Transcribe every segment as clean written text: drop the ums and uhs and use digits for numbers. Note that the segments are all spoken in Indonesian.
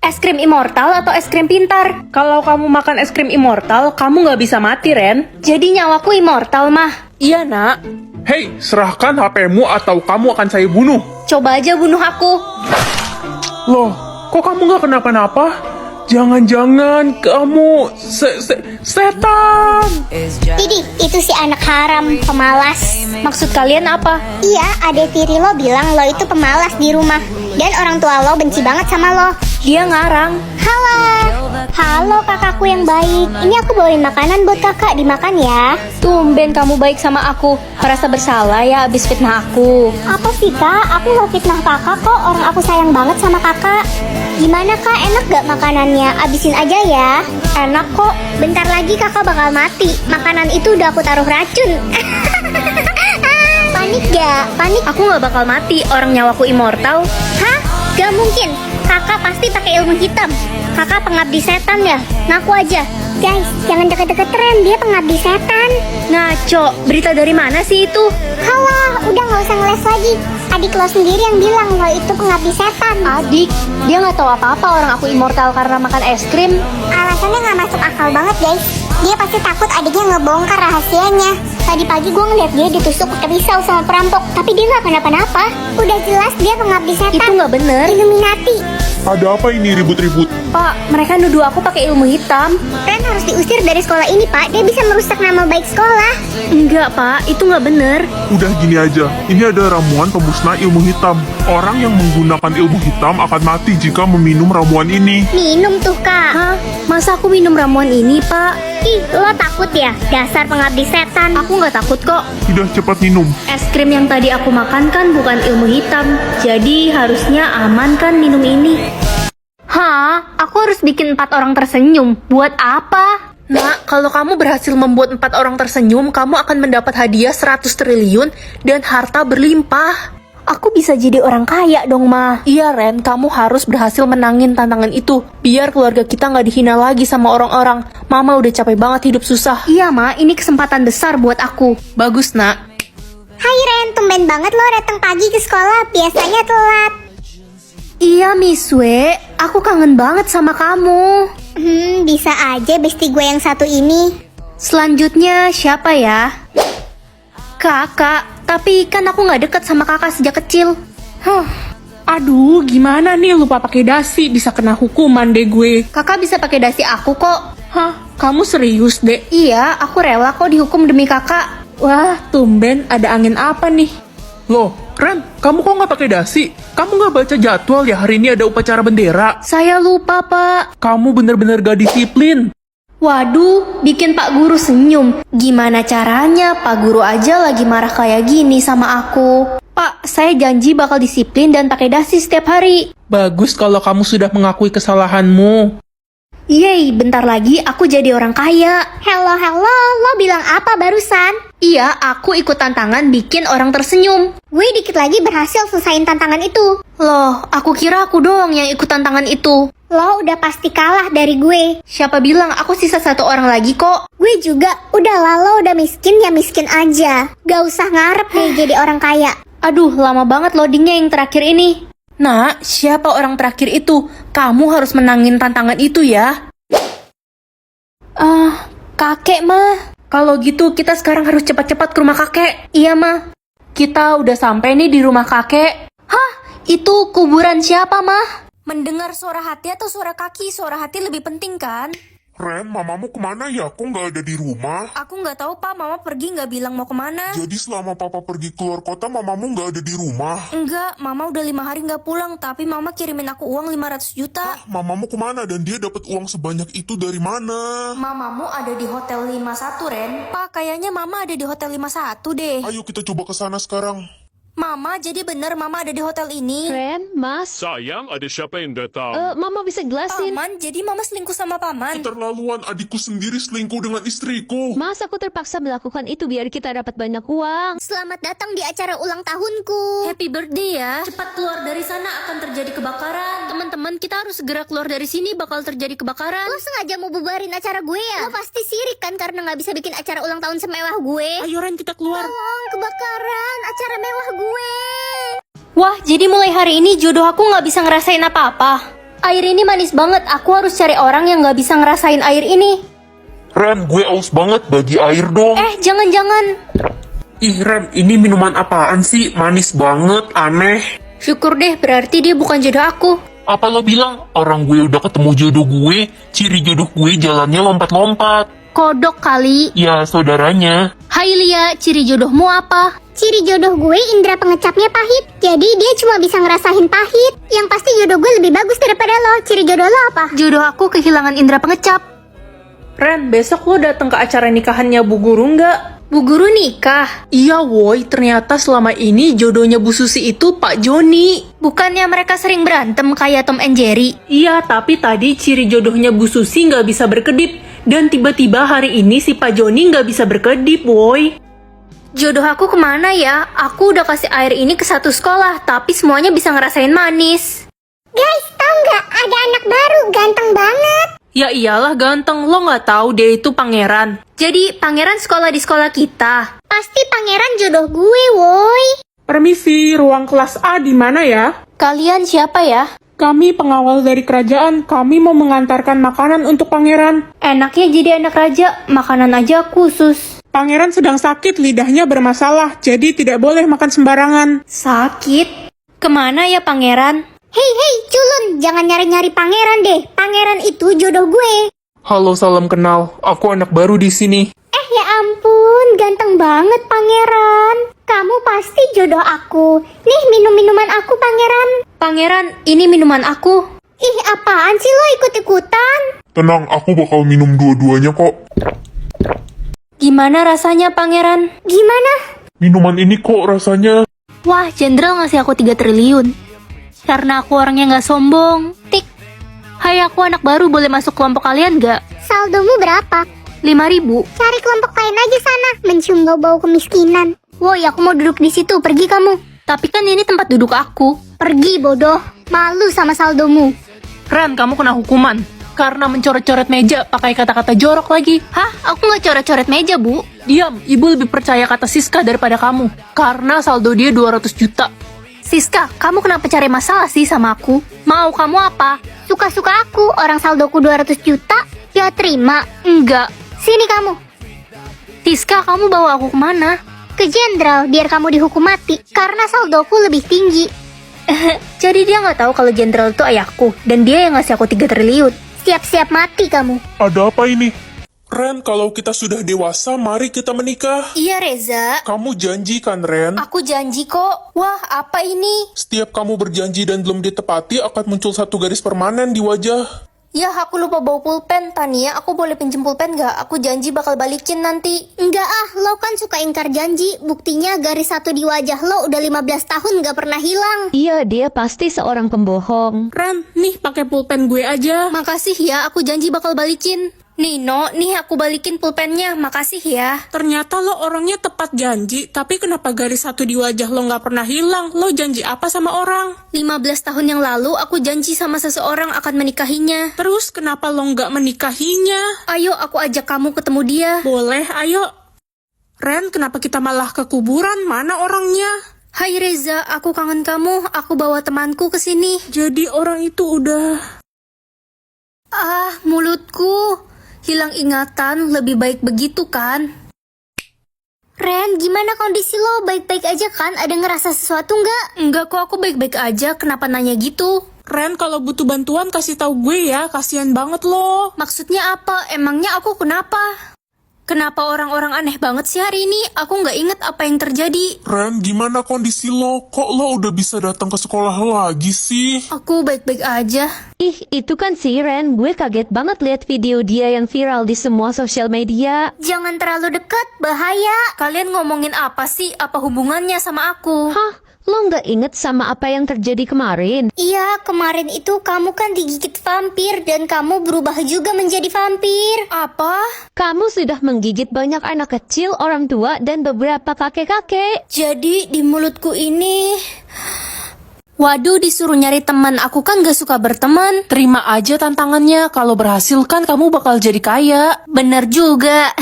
Es krim immortal atau es krim pintar? Kalau kamu makan es krim immortal, kamu nggak bisa mati, Ren. Jadi nyawaku immortal, mah. Iya, nak. Hei, serahkan HP-mu atau kamu akan saya bunuh. Coba aja bunuh aku. Loh, kok kamu nggak kenapa-napa? Jangan-jangan kamu setan. Didi, itu si anak haram, pemalas. Maksud kalian apa? Iya, adek tiri lo bilang lo itu pemalas di rumah. Dan orang tua lo benci banget sama lo. Dia ngarang. Halo kakakku yang baik. Ini aku bawain makanan buat kakak, dimakan ya. Tumben kamu baik sama aku. Merasa bersalah ya abis fitnah aku. Apa sih kak? Aku gak fitnah kakak kok. Orang aku sayang banget sama kakak. Gimana kak, enak gak makanannya? Abisin aja ya. Enak kok. Bentar lagi kakak bakal mati. Makanan itu udah aku taruh racun. Panik gak? Panik? Aku gak bakal mati, orang nyawaku immortal. Hah? Gak mungkin. Kakak pasti pakai ilmu hitam. Kakak pengabdi setan ya? Ngaku aja. Guys, jangan deket-deket Ren. Dia pengabdi setan. Ngaco, berita dari mana sih itu? Halah, udah gak usah ngeles lagi. Adik lo sendiri yang bilang lo itu pengabdi setan. Adik, dia gak tahu apa-apa orang aku immortal karena makan es krim. Alasannya gak masuk akal banget guys. Dia pasti takut adiknya ngebongkar rahasianya. Tadi pagi gue ngeliat dia ditusuk pakai pisau sama perampok. Tapi dia gak kenapa-napa. Udah jelas dia pengabdi setan. Itu gak bener. Illuminati. Ada apa ini ribut-ribut? Pak, mereka nuduh aku pakai ilmu hitam. Ren harus diusir dari sekolah ini pak. Dia bisa merusak nama baik sekolah. Enggak pak, itu gak bener. Udah gini aja, ini ada ramuan pemusnah ilmu hitam. Orang yang menggunakan ilmu hitam akan mati jika meminum ramuan ini. Minum tuh kak. Hah? Masa aku minum ramuan ini pak? Ih, lo takut ya? Dasar pengabdi setan. Aku gak takut kok. Sudah cepat minum. Es krim yang tadi aku makan kan bukan ilmu hitam. Jadi harusnya aman kan minum ini. Hah? Aku harus bikin 4 orang tersenyum. Buat apa? Nak, kalau kamu berhasil membuat 4 orang tersenyum, kamu akan mendapat hadiah 100 triliun dan harta berlimpah. Aku bisa jadi orang kaya dong, Ma. Iya, Ren, kamu harus berhasil menangin tantangan itu. Biar keluarga kita nggak dihina lagi sama orang-orang. Mama udah capek banget hidup susah. Iya, Ma. Ini kesempatan besar buat aku. Bagus, Nak. Hai Ren, tumben banget lo datang pagi ke sekolah. Biasanya telat. Iya, Miswe. Aku kangen banget sama kamu. Bisa aja bestie gue yang satu ini. Selanjutnya siapa ya? Kakak. Tapi kan aku nggak deket sama kakak sejak kecil. Aduh, gimana nih lupa pakai dasi, bisa kena hukuman deh gue. Kakak bisa pakai dasi aku kok. Hah, kamu serius, Dek? Iya, aku rela kok dihukum demi kakak. Wah, tumben ada angin apa nih? Loh, Ren, kamu kok nggak pakai dasi? Kamu nggak baca jadwal ya hari ini ada upacara bendera? Saya lupa, Pak. Kamu bener-bener gak disiplin. Waduh, bikin Pak Guru senyum. Gimana caranya Pak Guru aja lagi marah kayak gini sama aku? Pak, saya janji bakal disiplin dan pakai dasi setiap hari. Bagus kalau kamu sudah mengakui kesalahanmu. Yeay, bentar lagi aku jadi orang kaya. Hello, lo bilang apa barusan? Iya, aku ikut tantangan bikin orang tersenyum. Gue dikit lagi berhasil selesaiin tantangan itu. Loh, aku kira aku doang yang ikut tantangan itu. Lo udah pasti kalah dari gue. Siapa bilang aku sisa 1 orang lagi kok? Gue juga. Udahlah lo udah miskin ya miskin aja. Gak usah ngarep deh jadi orang kaya. Aduh, lama banget loadingnya yang terakhir ini. Nah, siapa orang terakhir itu? Kamu harus menangin tantangan itu ya. Kakek mah. Kalau gitu kita sekarang harus cepat-cepat ke rumah kakek. Iya mah. Kita udah sampai nih di rumah kakek. Hah? Itu kuburan siapa mah? Mendengar suara hati atau suara kaki? Suara hati lebih penting kan? Ren, mamamu kemana ya? Kok nggak ada di rumah? Aku nggak tahu pak, mama pergi nggak bilang mau kemana. Jadi selama papa pergi keluar kota, mamamu nggak ada di rumah? Enggak, mama udah 5 hari nggak pulang, tapi mama kirimin aku uang 500 juta. Mamamu kemana dan dia dapat uang sebanyak itu dari mana? Mamamu ada di Hotel 51, Ren. Pak, kayaknya mama ada di Hotel 51 deh. Ayo kita coba ke sana sekarang. Mama, jadi bener mama ada di hotel ini? Ren, Mas, Sayang, ada siapa yang datang? Mama bisa jelasin. Paman, jadi mama selingkuh sama paman? Keterlaluan, adikku sendiri selingkuh dengan istriku. Mas, aku terpaksa melakukan itu biar kita dapat banyak uang. Selamat datang di acara ulang tahunku. Happy birthday ya. Cepat keluar dari sana, akan terjadi kebakaran. Teman-teman, kita harus segera keluar dari sini, bakal terjadi kebakaran. Lo sengaja mau bubarin acara gue ya? Lo pasti sirik kan karena gak bisa bikin acara ulang tahun semewah gue. Ayo Ren, kita keluar. Tolong, kebakaran acara mewah gue. Wah, jadi mulai hari ini jodoh aku nggak bisa ngerasain apa-apa. Air ini manis banget, aku harus cari orang yang gak bisa ngerasain air ini. Ren, gue aus banget, bagi air dong. Jangan-jangan. Ih Ren, ini minuman apaan sih? Manis banget, aneh. Syukur deh, berarti dia bukan jodoh aku. Apa lo bilang orang gue udah ketemu jodoh gue? Ciri jodoh gue jalannya lompat-lompat. Kodok kali. Ya, saudaranya. Hai Lia, ciri jodohmu apa? Ciri jodoh gue indera pengecapnya pahit. Jadi dia cuma bisa ngerasain pahit. Yang pasti jodoh gue lebih bagus daripada lo. Ciri jodoh lo apa? Jodoh aku kehilangan indera pengecap. Ren, besok lo datang ke acara nikahannya Bu Guru nggak? Bu Guru nikah? Iya woi, ternyata selama ini jodohnya Bu Susi itu Pak Joni. Bukannya mereka sering berantem kayak Tom and Jerry? Iya, tapi tadi ciri jodohnya Bu Susi nggak bisa berkedip. Dan tiba-tiba hari ini si Pak Joni nggak bisa berkedip woi. Jodoh aku kemana ya? Aku udah kasih air ini ke satu sekolah, tapi semuanya bisa ngerasain manis. Guys, tau nggak? Ada anak baru, ganteng banget. Ya iyalah ganteng, lo nggak tahu dia itu pangeran. Jadi pangeran sekolah di sekolah kita. Pasti pangeran jodoh gue, woi. Permisi, ruang kelas A di mana ya? Kalian siapa ya? Kami pengawal dari kerajaan, kami mau mengantarkan makanan untuk pangeran. Enaknya jadi anak raja, makanan aja khusus. Pangeran sedang sakit, lidahnya bermasalah, jadi tidak boleh makan sembarangan. Sakit? Kemana ya pangeran? Hei, culun, jangan nyari-nyari pangeran deh. Pangeran itu jodoh gue. Halo, salam kenal. Aku anak baru di sini. Ya ampun, ganteng banget pangeran. Kamu pasti jodoh aku. Nih minum minuman aku pangeran. Pangeran, ini minuman aku. Ih, apaan sih lo ikut-ikutan? Tenang, aku bakal minum dua-duanya kok. Gimana rasanya pangeran? Gimana? Minuman ini kok rasanya... Wah, jenderal ngasih aku 3 triliun. Karena aku orangnya nggak sombong. Tik. Hai, aku anak baru, boleh masuk kelompok kalian nggak? Saldomu berapa? 5.000. Cari kelompok lain aja sana, mencium bau-bau kemiskinan. Woi, aku mau duduk di situ, pergi kamu. Tapi kan ini tempat duduk aku. Pergi bodoh, malu sama saldomu. Ren, kamu kena hukuman. Karena mencoret-coret meja pakai kata-kata jorok lagi. Hah? Aku nggak coret-coret meja, Bu. Diam, ibu lebih percaya kata Siska daripada kamu. Karena saldo dia 200 juta. Siska, kamu kenapa cari masalah sih sama aku? Mau kamu apa? Suka-suka aku, orang saldoku 200 juta, ya terima. Enggak. Sini kamu, Siska, kamu bawa aku kemana? ke jenderal biar kamu dihukum mati. Karena saldoku lebih tinggi. Jadi dia nggak tahu kalau jenderal itu ayahku. Dan dia yang ngasih aku 3 triliun. Siap-siap mati kamu. Ada apa ini? Ren, kalau kita sudah dewasa, mari kita menikah. Iya, Reza. Kamu janji kan, Ren? Aku janji kok. Wah, apa ini? Setiap kamu berjanji dan belum ditepati, akan muncul satu garis permanen di wajah. Ya, aku lupa bawa pulpen, Tania. Aku boleh pinjem pulpen nggak? Aku janji bakal balikin nanti. Enggak ah, lo kan suka ingkar janji. Buktinya garis satu di wajah lo udah 15 tahun gak pernah hilang. Iya, dia pasti seorang pembohong. Ren, nih pakai pulpen gue aja. Makasih ya, aku janji bakal balikin. Nino, nih aku balikin pulpennya. Makasih ya. Ternyata lo orangnya tepat janji, tapi kenapa garis satu di wajah lo nggak pernah hilang? Lo janji apa sama orang? 15 tahun yang lalu, aku janji sama seseorang akan menikahinya. Terus kenapa lo nggak menikahinya? Ayo, aku ajak kamu ketemu dia. Boleh, ayo. Ren, kenapa kita malah ke kuburan? Mana orangnya? Hai Reza, aku kangen kamu. Aku bawa temanku ke sini. Jadi orang itu udah... Ah, mulutku. Hilang ingatan, lebih baik begitu kan? Ren, gimana kondisi lo? Baik-baik aja kan? Ada ngerasa sesuatu nggak? Enggak kok, aku baik-baik aja. Kenapa nanya gitu? Ren, kalau butuh bantuan kasih tahu gue ya. Kasian banget lo. Maksudnya apa? Emangnya aku kenapa? Kenapa orang-orang aneh banget sih hari ini? Aku nggak inget apa yang terjadi. Ren, gimana kondisi lo? Kok lo udah bisa datang ke sekolah lagi sih? Aku baik-baik aja. Ih, itu kan si Ren. Gue kaget banget lihat video dia yang viral di semua sosial media. Jangan terlalu dekat, bahaya. Kalian ngomongin apa sih? Apa hubungannya sama aku? Hah? Lo nggak inget sama apa yang terjadi kemarin? Iya, kemarin itu kamu kan digigit vampir dan kamu berubah juga menjadi vampir. Apa? Kamu sudah menggigit banyak anak kecil, orang tua, dan beberapa kakek-kakek. Jadi di mulutku ini... Waduh, disuruh nyari teman. Aku kan gak suka berteman. Terima aja tantangannya, kalau berhasil kan kamu bakal jadi kaya. Bener juga.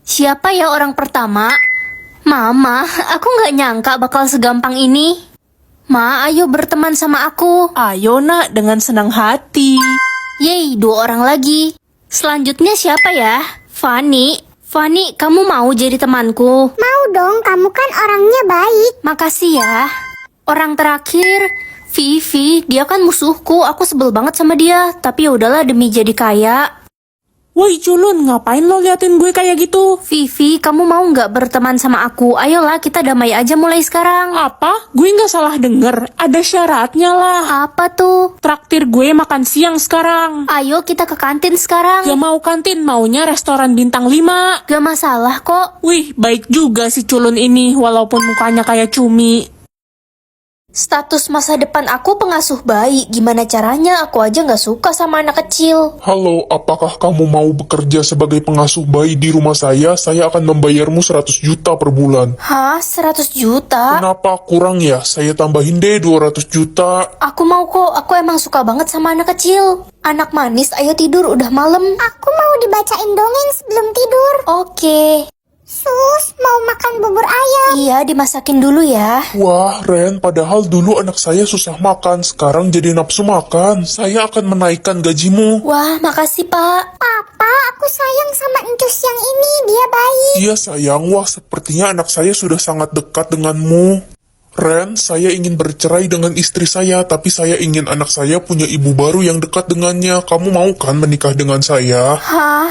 Siapa ya orang pertama? Mama, aku gak nyangka bakal segampang ini. Ma, ayo berteman sama aku. Ayo nak, dengan senang hati. Yeay, 2 orang lagi. Selanjutnya siapa ya? Fanny. Fanny, kamu mau jadi temanku? Mau dong, kamu kan orangnya baik. Makasih ya. Orang terakhir, Vivi. Dia kan musuhku, aku sebel banget sama dia. Tapi ya udahlah demi jadi kaya. Woi culun, ngapain lo liatin gue kayak gitu? Vivi, kamu mau nggak berteman sama aku? Ayolah, kita damai aja mulai sekarang. Apa? Gue nggak salah denger. Ada syaratnya lah. Apa tuh? Traktir gue makan siang sekarang. Ayo kita ke kantin sekarang. Gak mau kantin, maunya restoran bintang 5. Gak masalah kok. Wih, baik juga si culun ini, walaupun mukanya kayak cumi. Status masa depan aku pengasuh bayi. Gimana caranya? Aku aja nggak suka sama anak kecil. Halo, apakah kamu mau bekerja sebagai pengasuh bayi di rumah saya? Saya akan membayarmu 100 juta per bulan. Hah? 100 juta? Kenapa kurang ya? Saya tambahin deh 200 juta. Aku mau kok. Aku emang suka banget sama anak kecil. Anak manis, ayo tidur. Udah malam. Aku mau dibacain dongeng sebelum tidur. Oke. Sus, mau makan bubur ayam. Iya, dimasakin dulu ya. Wah, Ren, padahal dulu anak saya susah makan, sekarang jadi nafsu makan. Saya akan menaikkan gajimu. Wah, makasih Pak. Papa, aku sayang sama encus yang ini, dia baik. Iya sayang, wah sepertinya anak saya sudah sangat dekat denganmu. Ren, saya ingin bercerai dengan istri saya, tapi saya ingin anak saya punya ibu baru yang dekat dengannya. Kamu mau kan menikah dengan saya? Hah?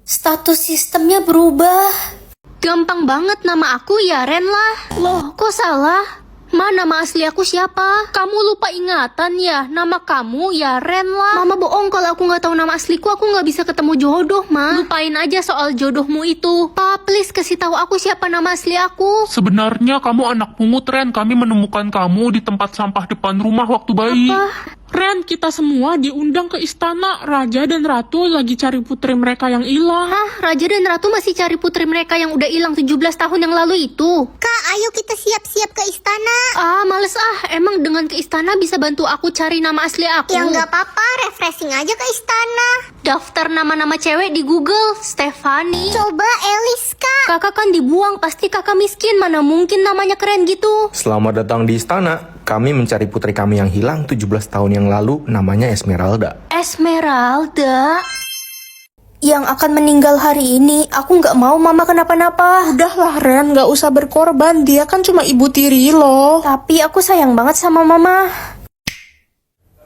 Status sistemnya berubah. Gampang banget, nama aku ya Ren lah. Loh, kok salah? Ma, nama asli aku siapa? Kamu lupa ingatan ya? Nama kamu ya Ren lah. Mama bohong kalau aku nggak tahu nama asliku, aku nggak bisa ketemu jodoh, Ma. Lupain aja soal jodohmu itu. Pa, please kasih tahu aku siapa nama asli aku. Sebenarnya kamu anak pungut, Ren. Kami menemukan kamu di tempat sampah depan rumah waktu bayi. Ren, kita semua diundang ke istana. Raja dan Ratu lagi cari putri mereka yang hilang. Hah, Raja dan Ratu masih cari putri mereka yang udah hilang 17 tahun yang lalu itu? Kak, ayo kita siap-siap ke istana. Ah, males ah. Emang dengan ke istana bisa bantu aku cari nama asli aku? Ya nggak apa-apa, refreshing aja ke istana. Daftar nama-nama cewek di Google. Stefani. Coba Elis, Kak. Kakak kan dibuang, pasti kakak miskin. Mana mungkin namanya keren gitu. Selamat datang di istana. Kami mencari putri kami yang hilang 17 tahun yang lalu, namanya Esmeralda. Esmeralda? Yang akan meninggal hari ini. Aku nggak mau mama kenapa-napa. Udahlah Ren, gak usah berkorban. Dia kan cuma ibu tiri loh. Tapi aku sayang banget sama mama.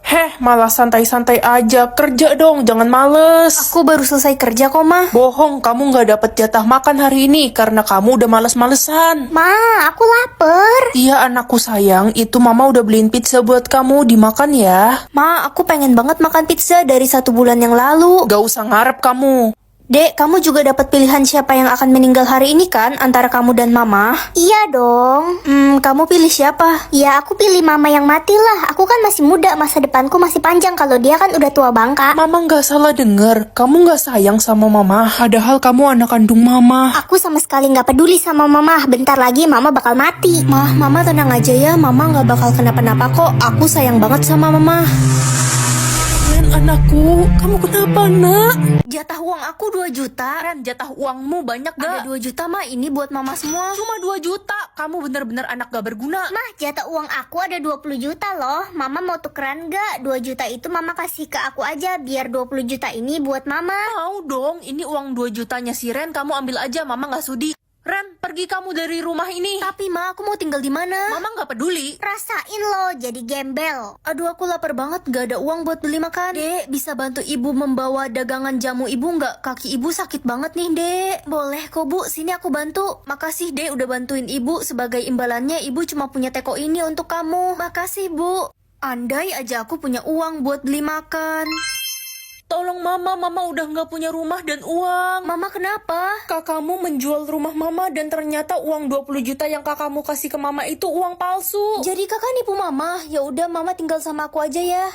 Heh, malah santai-santai aja. Kerja dong, jangan males. Aku baru selesai kerja kok, Ma. Bohong, kamu gak dapet jatah makan hari ini karena kamu udah males-malesan. Ma, aku lapar. Iya anakku sayang, itu mama udah beliin pizza buat kamu, dimakan ya. Ma, aku pengen banget makan pizza dari 1 bulan yang lalu. Gak usah ngarep kamu. Dek, kamu juga dapat pilihan siapa yang akan meninggal hari ini kan? Antara kamu dan mama? Iya dong. Kamu pilih siapa? Ya aku pilih mama yang mati lah. Aku kan masih muda, masa depanku masih panjang. Kalau dia kan udah tua bangka. Mama gak salah denger, kamu gak sayang sama mama, padahal kamu anak kandung mama. Aku sama sekali gak peduli sama mama. Bentar lagi mama bakal mati. Mama tenang aja ya, mama gak bakal kenapa-napa kok. Aku sayang banget sama mama. Ren anakku, kamu kenapa nak? Jatah uang aku 2 juta. Ren, jatah uangmu banyak gak? Ada 2 juta, Ma. Ini buat mama semua. Cuma 2 juta. Kamu bener-bener anak gak berguna. Mah, jatah uang aku ada 20 juta loh. Mama mau tukeran gak? 2 juta itu mama kasih ke aku aja. Biar 20 juta ini buat mama. Mau dong, ini uang 2 jutanya si Ren, kamu ambil aja, mama gak sudi. Ren, pergi kamu dari rumah ini. Tapi, Ma, aku mau tinggal di mana? Mama gak peduli. Rasain loh jadi gembel. Aduh, aku lapar banget. Gak ada uang buat beli makan. Dek, bisa bantu ibu membawa dagangan jamu ibu nggak? Kaki ibu sakit banget nih, Dek. Boleh kok, Bu. Sini aku bantu. Makasih, Dek, udah bantuin ibu. Sebagai imbalannya, ibu cuma punya teko ini untuk kamu. Makasih, Bu. Andai aja aku punya uang buat beli makan. Tolong mama udah gak punya rumah dan uang. Mama kenapa? Kakakmu menjual rumah mama dan ternyata uang 20 juta yang kakakmu kasih ke mama itu uang palsu. Jadi kakak nipu mama. Ya udah, mama tinggal sama aku aja ya.